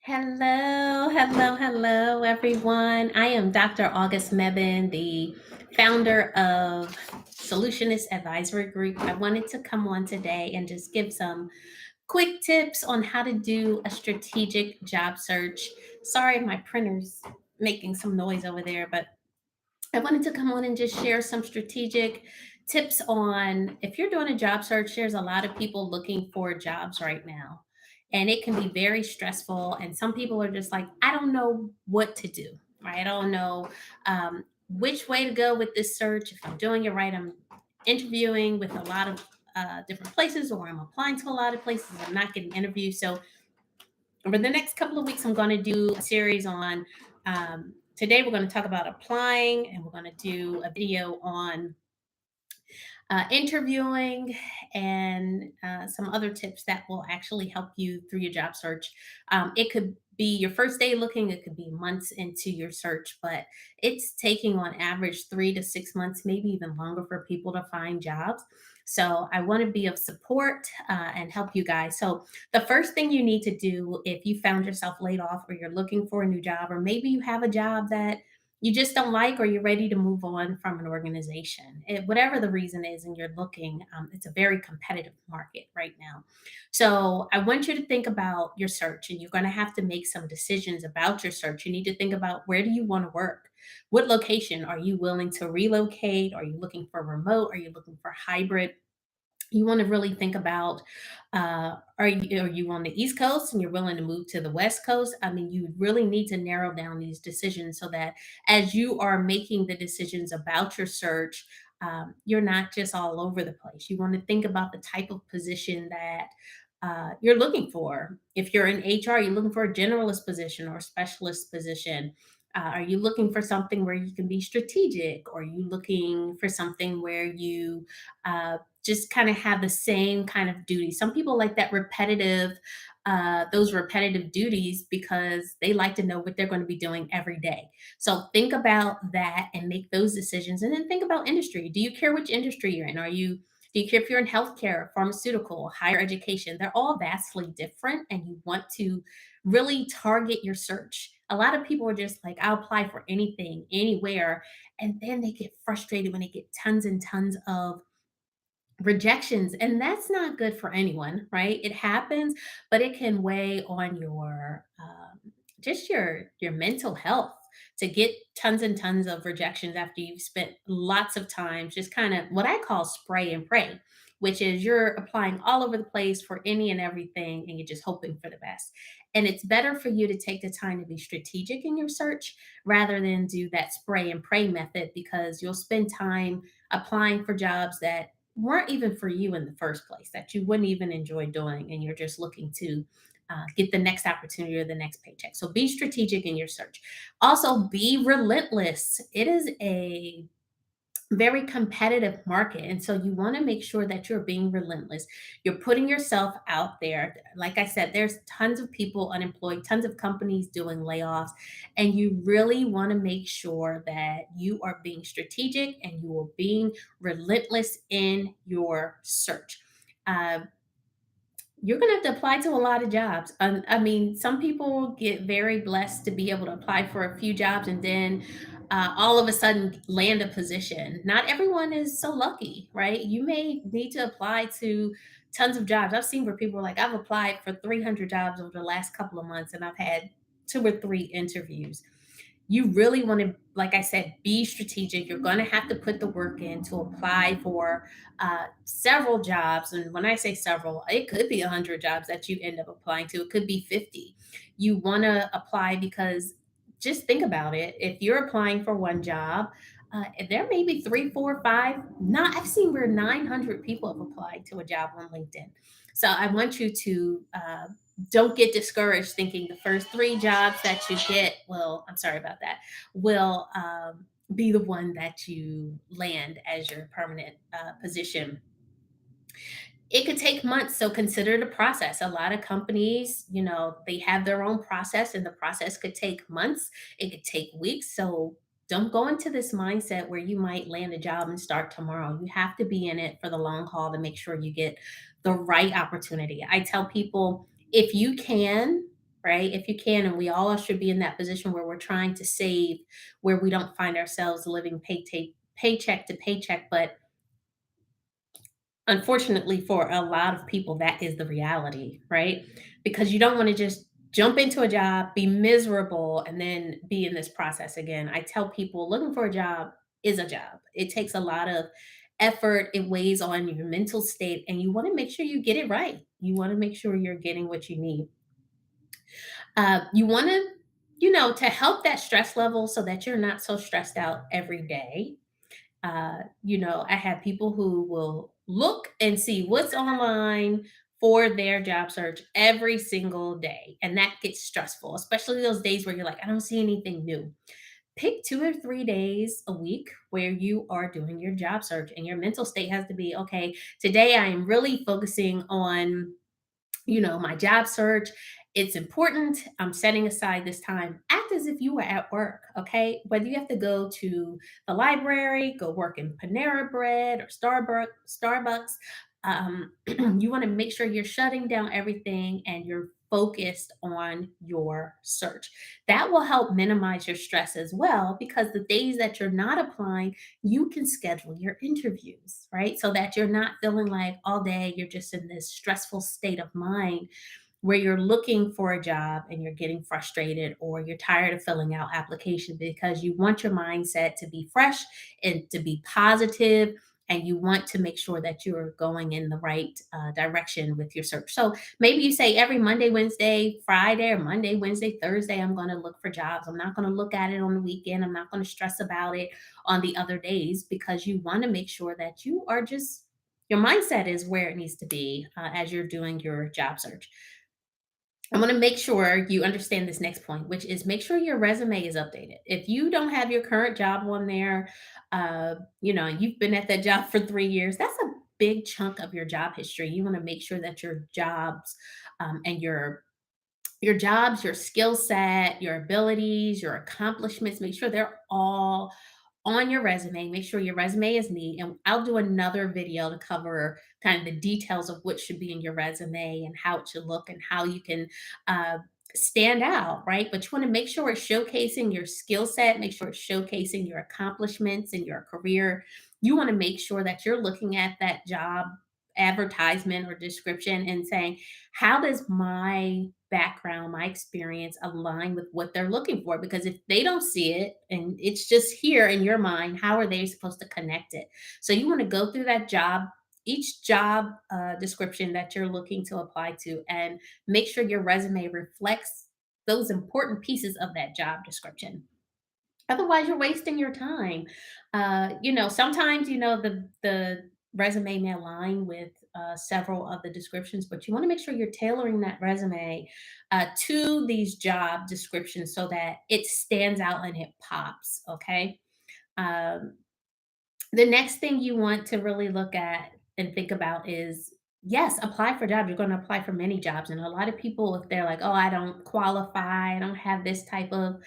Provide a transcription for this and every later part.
Hello, everyone. I am Dr. August Mebane, the founder of Solutionist Advisory Group. I wanted to come on today and just give some quick tips on how to do a strategic job search. Sorry, my printer's making some noise over there, but I wanted to come on and just share some strategic tips on if you're doing a job search. There's a lot of people looking for jobs right now, and it can be very stressful. And some people are just like, I don't know what to do, right? I don't know which way to go with this search. If I'm doing it right, I'm interviewing with a lot of different places, or I'm applying to a lot of places. I'm not getting interviews. So over the next couple of weeks, I'm going to do a series on. Today, we're going to talk about applying, and we're going to do a video on interviewing and some other tips that will actually help you through your job search. It could be your first day looking, it could be months into your search, but it's taking on average 3 to 6 months, maybe even longer for people to find jobs. So I want to be of support and help you guys. So the first thing you need to do if you found yourself laid off or you're looking for a new job, or maybe you have a job that you just don't like, or you're ready to move on from an organization, whatever the reason is, and you're looking, it's a very competitive market right now. So I want you to think about your search, and you're going to have to make some decisions about your search. You need to think about, where do you want to work? What location? Are you willing to relocate? Are you looking for remote? Are you looking for hybrid? You want to really think about, are you on the East Coast and you're willing to move to the West Coast? I mean, you really need to narrow down these decisions so that as you are making the decisions about your search, you're not just all over the place. You want to think about the type of position that you're looking for. If you're in HR, you're looking for a generalist position or a specialist position. Are you looking for something where you can be strategic? Or are you looking for something where you just kind of have the same kind of duty? Some people like that those repetitive duties, because they like to know what they're going to be doing every day. So think about that and make those decisions. And then think about industry. Do you care which industry you're in? Do you care if you're in healthcare, pharmaceutical, higher education? They're all vastly different, and you want to really target your search. A lot of people are just like, I'll apply for anything, anywhere. And then they get frustrated when they get tons and tons of rejections, and that's not good for anyone, right? It happens, but it can weigh on your just your mental health to get tons and tons of rejections after you've spent lots of time just kind of what I call spray and pray, which is you're applying all over the place for any and everything, and you're just hoping for the best. And it's better for you to take the time to be strategic in your search rather than do that spray and pray method, because you'll spend time applying for jobs that weren't even for you in the first place, that you wouldn't even enjoy doing, and you're just looking to get the next opportunity or the next paycheck. So be strategic in your search. Also, be relentless. It is a very competitive market. And so you want to make sure that you're being relentless. You're putting yourself out there. Like I said, there's tons of people unemployed, tons of companies doing layoffs. And you really want to make sure that you are being strategic and you are being relentless in your search. Uh, you're going to have to apply to a lot of jobs. I mean, some people get very blessed to be able to apply for a few jobs and then all of a sudden land a position. Not everyone is so lucky, right? You may need to apply to tons of jobs. I've seen where people are like, I've applied for 300 jobs over the last couple of months and I've had two or three interviews. You really want to, like I said, be strategic. You're going to have to put the work in to apply for several jobs. And when I say several, it could be 100 jobs that you end up applying to, it could be 50. You want to apply because, just think about it. If you're applying for one job, there may be three, four, five. Not, I've seen where 900 people have applied to a job on LinkedIn. So I want you to don't get discouraged thinking the first three jobs that you get, well, I'm sorry about that, will be the one that you land as your permanent position. It could take months, so consider the process. A lot of companies, they have their own process, and the process could take months, it could take weeks. So don't go into this mindset where you might land a job and start tomorrow. You have to be in it for the long haul to make sure you get the right opportunity. I tell people, if you can, right? If you can, and we all should be in that position where we're trying to save, where we don't find ourselves living paycheck to paycheck. But unfortunately, for a lot of people, that is the reality, right? Because you don't want to just jump into a job, be miserable, and then be in this process again. I tell people looking for a job is a job. It takes a lot of effort, it weighs on your mental state, and you want to make sure you get it right. You want to make sure you're getting what you need. You want to, to help that stress level so that you're not so stressed out every day. I have people who will look and see what's online for their job search every single day. And that gets stressful, especially those days where you're like, I don't see anything new. Pick 2 or 3 days a week where you are doing your job search, and your mental state has to be okay. Today, I am really focusing on my job search. It's important. I'm setting aside this time. Act as if you were at work, okay? Whether you have to go to the library, go work in Panera Bread or Starbucks, you want to make sure you're shutting down everything and you're focused on your search. That will help minimize your stress as well, because the days that you're not applying, you can schedule your interviews, right? So that you're not feeling like all day you're just in this stressful state of mind where you're looking for a job and you're getting frustrated, or you're tired of filling out applications, because you want your mindset to be fresh and to be positive, and you want to make sure that you're going in the right direction with your search. So maybe you say every Monday, Wednesday, Friday, or Monday, Wednesday, Thursday, I'm going to look for jobs. I'm not going to look at it on the weekend. I'm not going to stress about it on the other days, because you want to make sure that you are just, your mindset is where it needs to be as you're doing your job search. I want to make sure you understand this next point, which is make sure your resume is updated. If you don't have your current job on there, you've been at that job for 3 years, that's a big chunk of your job history. You want to make sure that your jobs and your skill set, your abilities, your accomplishments, make sure they're all on your resume. Make sure your resume is neat. And I'll do another video to cover kind of the details of what should be in your resume and how it should look and how you can uh, stand out, right? But you want to make sure it's showcasing your skill set, make sure it's showcasing your accomplishments in your career. You want to make sure that you're looking at that job advertisement or description and saying, how does my background, my experience align with what they're looking for? Because if they don't see it and it's just here in your mind, how are they supposed to connect it? So you want to go through that job, each job description that you're looking to apply to, and make sure your resume reflects those important pieces of that job description. Otherwise, you're wasting your time. Sometimes the resume may align with several of the descriptions, but you want to make sure you're tailoring that resume to these job descriptions so that it stands out and it pops. Okay. Um, the next thing you want to really look at and think about is, yes, apply for jobs. You're going to apply for many jobs. And a lot of people, if they're like, oh, I don't qualify, I don't have this type of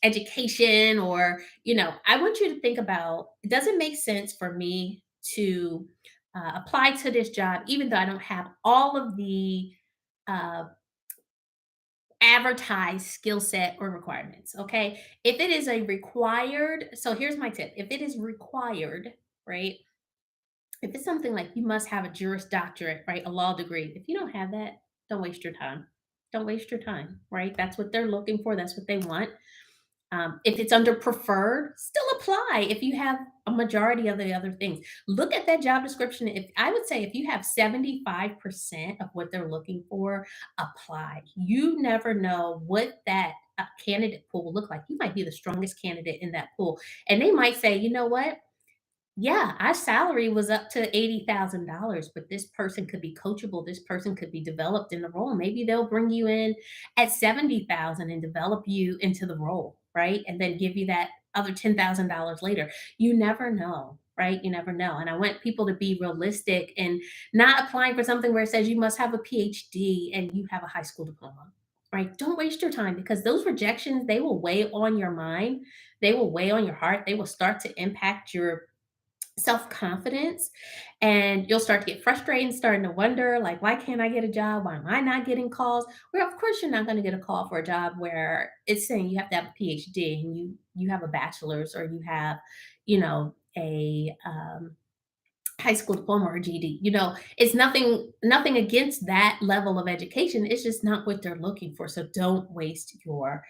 education, or, I want you to think about, it doesn't make sense for me to apply to this job, even though I don't have all of the uh, advertised skill set or requirements. Okay. If it is a required, so here's my tip: if it is required, right? If it's something like you must have a Juris Doctorate, right? A law degree. If you don't have that, don't waste your time. Don't waste your time, right? That's what they're looking for. That's what they want. If it's under preferred, still apply if you have a majority of the other things. Look at that job description. If I would say if you have 75% of what they're looking for, apply. You never know what that candidate pool will look like. You might be the strongest candidate in that pool. And they might say, you know what? Yeah, our salary was up to $80,000, but this person could be coachable. This person could be developed in the role. Maybe they'll bring you in at 70,000 and develop you into the role, right? And then give you that other $10,000 later. You never know, right? You never know. And I want people to be realistic and not applying for something where it says you must have a PhD and you have a high school diploma. Right? Don't waste your time, because those rejections, they will weigh on your mind. They will weigh on your heart. They will start to impact your self-confidence, and you'll start to get frustrated and starting to wonder, like, why can't I get a job? Why am I not getting calls? Well, of course you're not going to get a call for a job where it's saying you have to have a PhD and you have a bachelor's, or you have, a high school diploma or GED. It's nothing against that level of education. It's just not what they're looking for. So don't waste your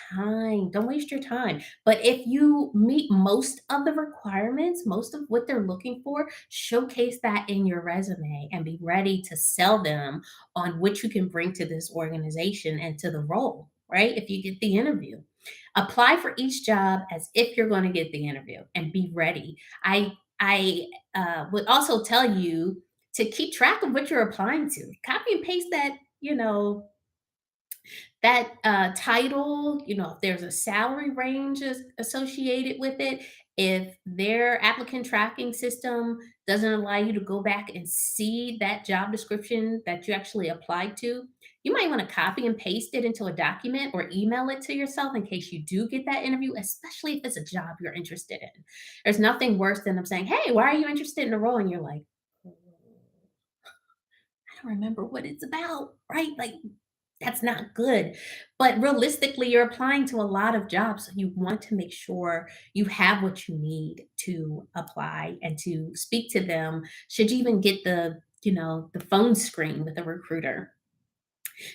time. Don't waste your time. But if you meet most of the requirements, most of what they're looking for, showcase that in your resume and be ready to sell them on what you can bring to this organization and to the role, right? If you get the interview. Apply for each job as if you're going to get the interview and be ready. I would also tell you to keep track of what you're applying to. Copy and paste that title, if there's a salary range associated with it, if their applicant tracking system doesn't allow you to go back and see that job description that you actually applied to, you might want to copy and paste it into a document or email it to yourself in case you do get that interview, especially if it's a job you're interested in. There's nothing worse than them saying, "Hey, why are you interested in a role?" And you're like, "Oh, I don't remember what it's about," right? Like, that's not good. But realistically, you're applying to a lot of jobs. So you want to make sure you have what you need to apply and to speak to them. Should you even get the phone screen with a recruiter?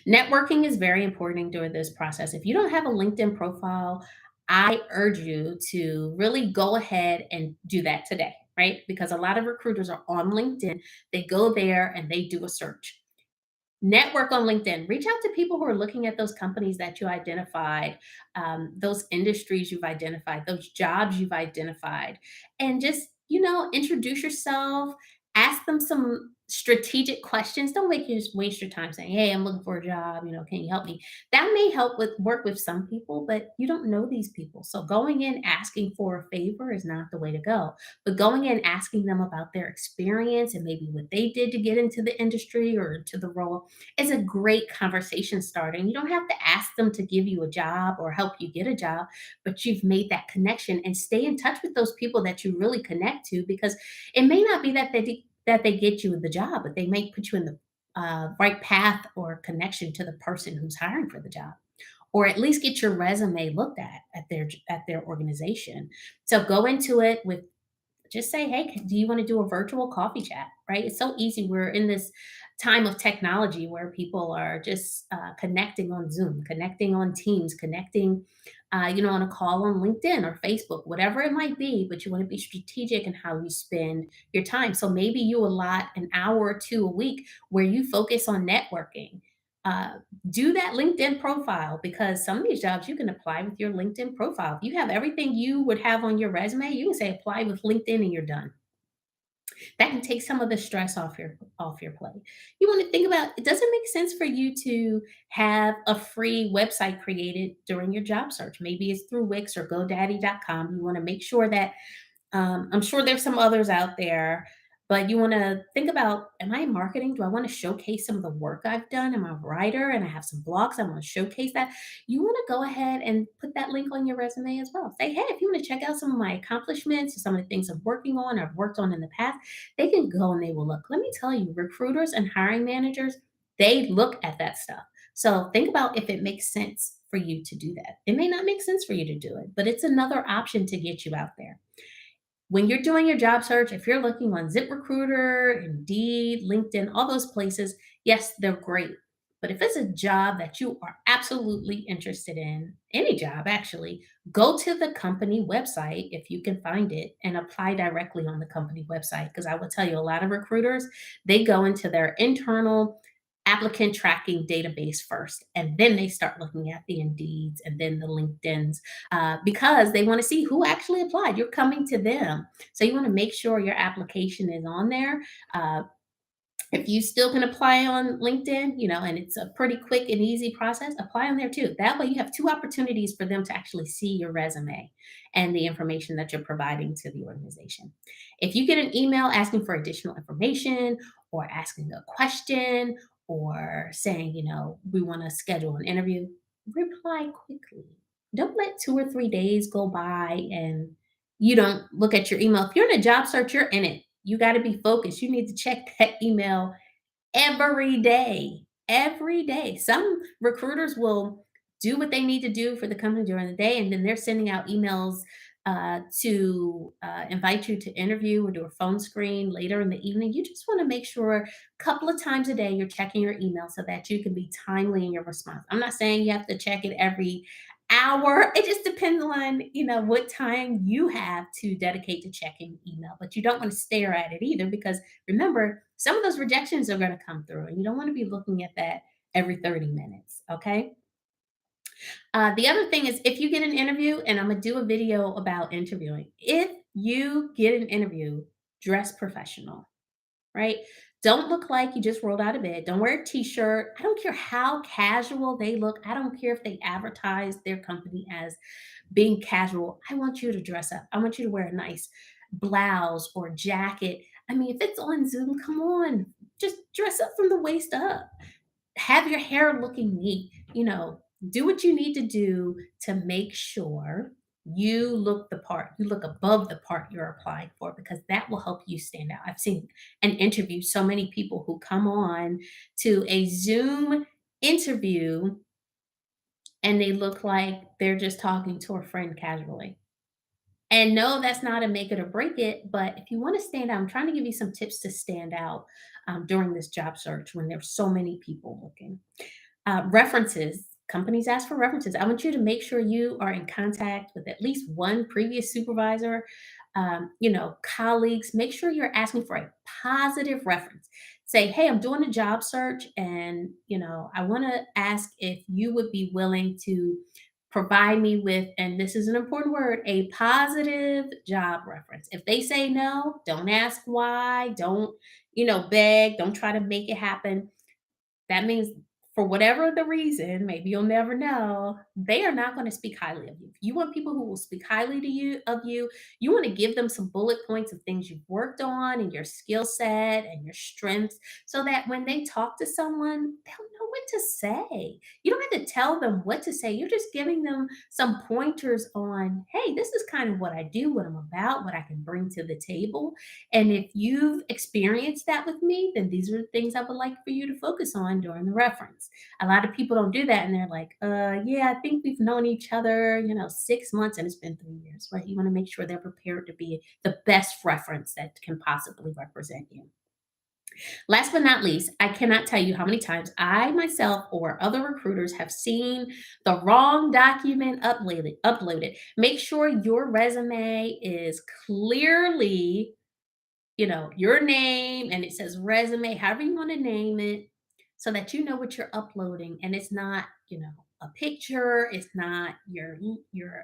Networking is very important during this process. If you don't have a LinkedIn profile, I urge you to really go ahead and do that today, right? Because a lot of recruiters are on LinkedIn. They go there and they do a search. Network on LinkedIn. Reach out to people who are looking at those companies that you identified, those industries you've identified, those jobs you've identified, and just, introduce yourself, ask them some strategic questions. Don't waste your time saying, "Hey, I'm looking for a job, can you help me?" That may help with work with some people, but you don't know these people. So going in asking for a favor is not the way to go. But going in asking them about their experience and maybe what they did to get into the industry or to the role is a great conversation starter. And you don't have to ask them to give you a job or help you get a job, but you've made that connection, and stay in touch with those people that you really connect to, because it may not be that they get you the job, but they may put you in the right path or connection to the person who's hiring for the job, or at least get your resume looked at their organization. So go into it with, just say, "Hey, do you want to do a virtual coffee chat?" Right? It's so easy. We're in this time of technology where people are just connecting on Zoom, connecting on Teams, connecting, on a call on LinkedIn or Facebook, whatever it might be. But you want to be strategic in how you spend your time. So maybe you allot an hour or two a week where you focus on networking. Uh, do that LinkedIn profile, because some of these jobs you can apply with your LinkedIn profile. If you have everything you would have on your resume, you can say apply with LinkedIn and you're done. That can take some of the stress off your plate. You want to think about, does it make sense for you to have a free website created during your job search? Maybe it's through Wix or GoDaddy.com. You want to make sure that, I'm sure there's some others out there, but you want to think about, am I marketing? Do I want to showcase some of the work I've done? Am I a writer and I have some blogs? I want to showcase that. You want to go ahead and put that link on your resume as well. Say, "Hey, if you want to check out some of my accomplishments or some of the things I'm working on or I've worked on in the past," they can go and they will look. Let me tell you, recruiters and hiring managers, they look at that stuff. So think about if it makes sense for you to do that. It may not make sense for you to do it, but it's another option to get you out there. When you're doing your job search, if you're looking on ZipRecruiter, Indeed, LinkedIn, all those places, yes, they're great. But if it's a job that you are absolutely interested in, any job actually, go to the company website if you can find it and apply directly on the company website. Because I will tell you, a lot of recruiters, they go into their internal applicant tracking database first, and then they start looking at the Indeeds and then the LinkedIn's, because they want to see who actually applied. You're coming to them. So you want to make sure your application is on there. Uh, if you still can apply on LinkedIn, and it's a pretty quick and easy process, apply on there too. That way you have two opportunities for them to actually see your resume and the information that you're providing to the organization. If you get an email asking for additional information or asking a question or saying, we want to schedule an interview, reply quickly. Don't let 2 or 3 days go by and You don't look at your email. If you're in a job search, you're in it. You got to be focused. You need to check that email every day, every day. Some recruiters will do what they need to do for the company during the day, and then they're sending out emails to invite you to interview or do a phone screen later in the evening. You just want to make sure a couple of times a day you're checking your email so that you can be timely in your response. I'm not saying you have to check it every hour. It just depends on, what time you have to dedicate to checking email, but you don't want to stare at it either because remember, some of those rejections are going to come through, and you don't want to be looking at that every 30 minutes. Okay. The other thing is, if you get an interview, and I'm going to do a video about interviewing, if you get an interview, dress professional, right? Don't look like you just rolled out of bed. Don't wear a t shirt. I don't care how casual they look. I don't care if they advertise their company as being casual. I want you to dress up. I want you to wear a nice blouse or jacket. I mean, if it's on Zoom, come on, just dress up from the waist up. Have your hair looking neat. Do what you need to do to make sure you look the part, you look above the part you're applying for because that will help you stand out. I've seen and interviewed so many people who come on to a Zoom interview and they look like they're just talking to a friend casually. And no, that's not a make it or break it, but if you want to stand out, I'm trying to give you some tips to stand out during this job search when there's so many people looking. References. Companies ask for references. I want you to make sure you are in contact with at least one previous supervisor, colleagues. Make sure you're asking for a positive reference. Say, hey, I'm doing a job search and, I want to ask if you would be willing to provide me with, and this is an important word, a positive job reference. If they say no, don't ask why. Don't, beg. Don't try to make it happen. That means for whatever the reason, maybe you'll never know, they are not going to speak highly of you. If you want people who will speak highly to you of you, you want to give them some bullet points of things you've worked on and your skill set and your strengths so that when they talk to someone, they'll know what to say. You don't have to tell them what to say. You're just giving them some pointers on, hey, this is kind of what I do, what I'm about, what I can bring to the table. And if you've experienced that with me, then these are the things I would like for you to focus on during the reference. A lot of people don't do that and they're like, yeah, I think we've known each other, 6 months and it's been 3 years, right? You want to make sure they're prepared to be the best reference that can possibly represent you. Last but not least, I cannot tell you how many times I myself or other recruiters have seen the wrong document uploaded. Make sure your resume is clearly your name and it says resume, however you want to name it, so that you know what you're uploading and it's not, a picture, it's not your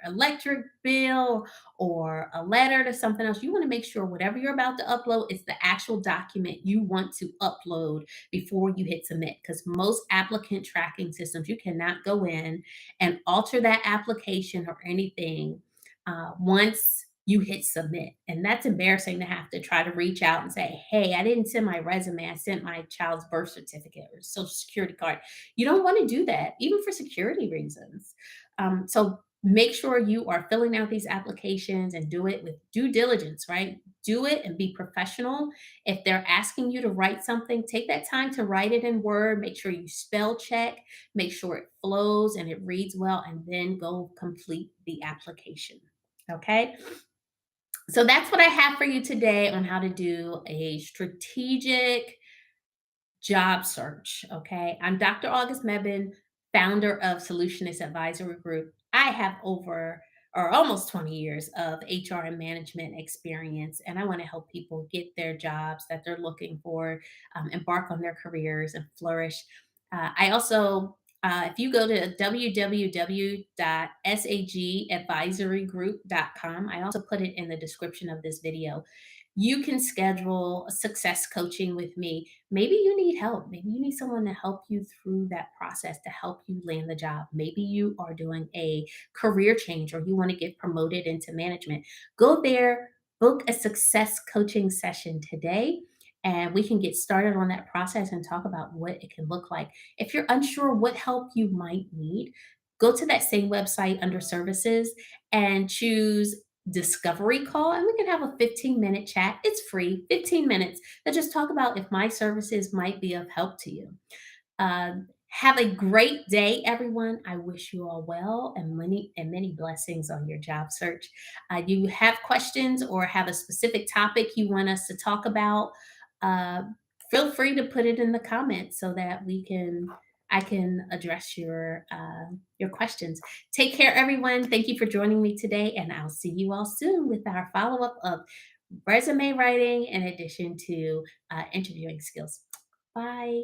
electric bill or a letter to something else. You want to make sure whatever you're about to upload is the actual document you want to upload before you hit submit because most applicant tracking systems you cannot go in and alter that application or anything once you hit submit. And that's embarrassing to have to try to reach out and say, hey, I didn't send my resume. I sent my child's birth certificate or social security card. You don't want to do that, even for security reasons. So make sure you are filling out these applications and do it with due diligence, right? Do it and be professional. If they're asking you to write something, take that time to write it in Word. Make sure you spell check, make sure it flows and it reads well, and then go complete the application. Okay. So that's what I have for you today on how to do a strategic job search. Okay. I'm Dr. August Mebane, founder of Solutionist Advisory Group. I have over or almost 20 years of HR and management experience, and I want to help people get their jobs that they're looking for, embark on their careers, and flourish. I also if you go to www.sagadvisorygroup.com, I also put it in the description of this video. You can schedule success coaching with me. Maybe you need help. Maybe you need someone to help you through that process to help you land the job. Maybe you are doing a career change or you want to get promoted into management. Go there, book a success coaching session today, and we can get started on that process and talk about what it can look like. If you're unsure what help you might need, go to that same website under services and choose discovery call and we can have a 15-minute chat. It's free, 15 minutes, that just talk about if my services might be of help to you. Have a great day, everyone. I wish you all well and many blessings on your job search. You have questions or have a specific topic you want us to talk about? Uh, Feel free to put it in the comments so that we can I can address your questions. Take care, everyone. Thank you for joining me today, and I'll see you all soon with our follow up of resume writing in addition to interviewing skills. Bye.